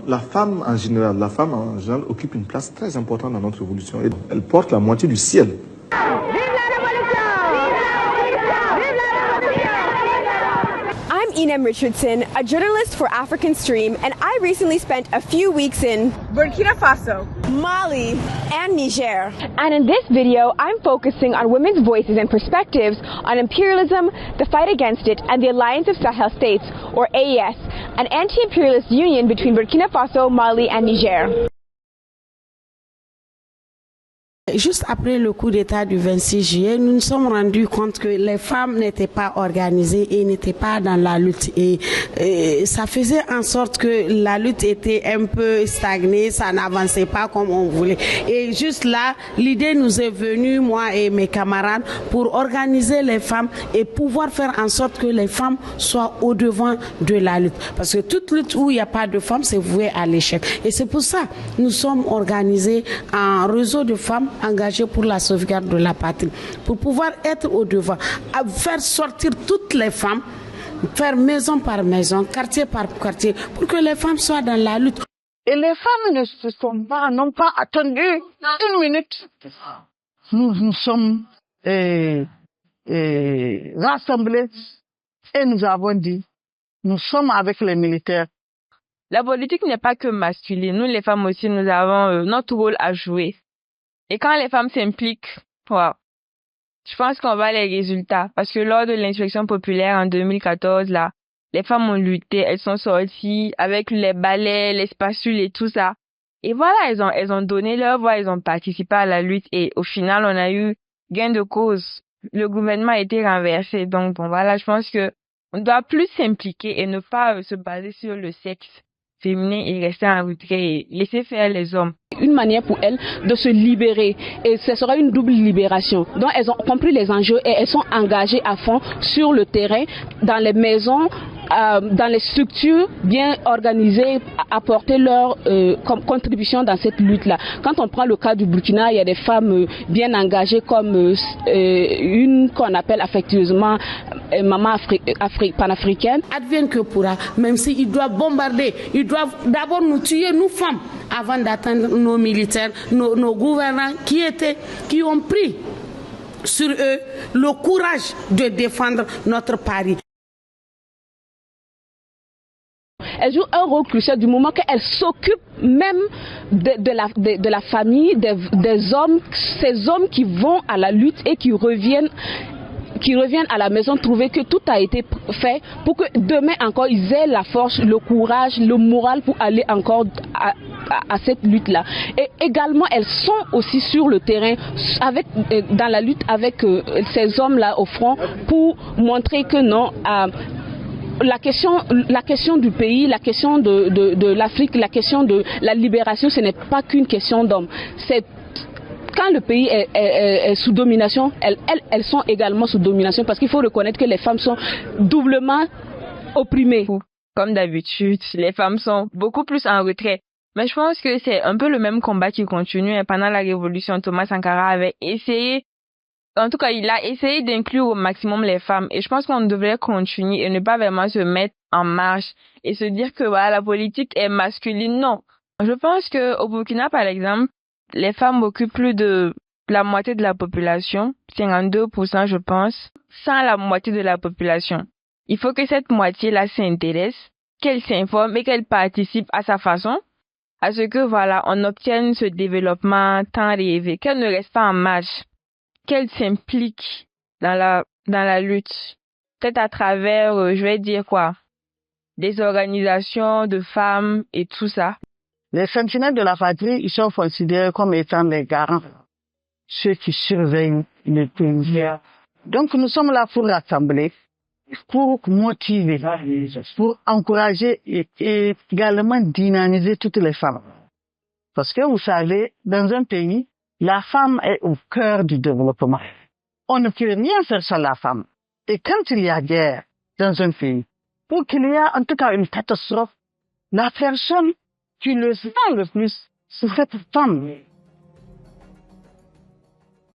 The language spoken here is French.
La femme en général, occupe une place très importante dans notre évolution. Elle porte la moitié du ciel. I'm Inem Richardson, a journalist for African Stream, and I recently spent a few weeks in Burkina Faso, Mali, and Niger. And in this video, I'm focusing on women's voices and perspectives on imperialism, the fight against it, and the Alliance of Sahel States, or AES, an anti-imperialist union between Burkina Faso, Mali, and Niger. Juste après le coup d'État du 26 juillet, nous nous sommes rendus compte que les femmes n'étaient pas organisées et n'étaient pas dans la lutte. Et ça faisait en sorte que la lutte était un peu stagnée, ça n'avançait pas comme on voulait. Et juste là, l'idée nous est venue, moi et mes camarades, pour organiser les femmes et pouvoir faire en sorte que les femmes soient au devant de la lutte. Parce que toute lutte où il n'y a pas de femmes, c'est voué à l'échec. Et c'est pour ça que nous sommes organisés en réseau de femmes engagés pour la sauvegarde de la patrie, pour pouvoir être au devant, à faire sortir toutes les femmes, faire maison par maison, quartier par quartier, pour que les femmes soient dans la lutte. Et les femmes n'ont pas attendu une minute. Nous sommes rassemblés et nous avons dit, nous sommes avec les militaires. La politique n'est pas que masculine. Nous, les femmes aussi, nous avons notre rôle à jouer. Et quand les femmes s'impliquent, wow, je pense qu'on voit les résultats. Parce que lors de l'insurrection populaire en 2014, là, les femmes ont lutté, elles sont sorties avec les balais, les spatules et tout ça. Et voilà, elles ont donné leur voix, elles ont participé à la lutte. Et au final, on a eu gain de cause. Le gouvernement a été renversé. Donc, bon, voilà, je pense que on doit plus s'impliquer et ne pas se baser sur le sexe féminin et rester en retrait et laisser faire les hommes. Une manière pour elles de se libérer et ce sera une double libération. Donc elles ont compris les enjeux et elles sont engagées à fond sur le terrain, dans les maisons, dans les structures bien organisées, apporter leur contribution dans cette lutte-là. Quand on prend le cas du Burkina, il y a des femmes bien engagées comme une qu'on appelle affectueusement maman panafricaine. Advienne que pourra, même s'ils doivent bombarder, ils doivent d'abord nous tuer, nous femmes, avant d'atteindre nos militaires, nos gouvernants qui ont pris sur eux le courage de défendre notre Paris. Elle joue un rôle crucial du moment qu'elle s'occupe même de la famille, des hommes, ces hommes qui vont à la lutte et qui reviennent à la maison trouver que tout a été fait pour que demain encore ils aient la force, le courage, le moral pour aller encore à cette lutte-là. Et également, elles sont aussi sur le terrain dans la lutte avec ces hommes-là au front pour montrer que non, la question du pays, la question de l'Afrique, la question de la libération, ce n'est pas qu'une question d'hommes. C'est quand le pays est sous domination, elles sont également sous domination parce qu'il faut reconnaître que les femmes sont doublement opprimées. Comme d'habitude, les femmes sont beaucoup plus en retrait. Mais je pense que c'est un peu le même combat qui continue. Pendant la Révolution, Thomas Sankara avait essayé, en tout cas, il a essayé d'inclure au maximum les femmes. Et je pense qu'on devrait continuer et ne pas vraiment se mettre en marche et se dire que voilà, la politique est masculine. Non. Je pense que au Burkina, par exemple, les femmes occupent plus de la moitié de la population, 52% je pense, sans la moitié de la population. Il faut que cette moitié-là s'intéresse, qu'elle s'informe et qu'elle participe à sa façon, à ce que voilà, on obtienne ce développement tant rêvé, qu'elle ne reste pas en marge, qu'elle s'implique dans la lutte, peut-être à travers, je vais dire quoi, des organisations de femmes et tout ça. Les sentinelles de la patrie, ils sont considérés comme étant les garants, ceux qui surveillent le pays. Donc nous sommes là pour rassembler, pour motiver, pour encourager et également dynamiser toutes les femmes. Parce que vous savez, dans un pays, la femme est au cœur du développement. On ne peut rien faire sans la femme. Et quand il y a guerre dans un pays, pour qu'il y ait en tout cas une catastrophe, la personne qui le sent le plus, c'est cette femme.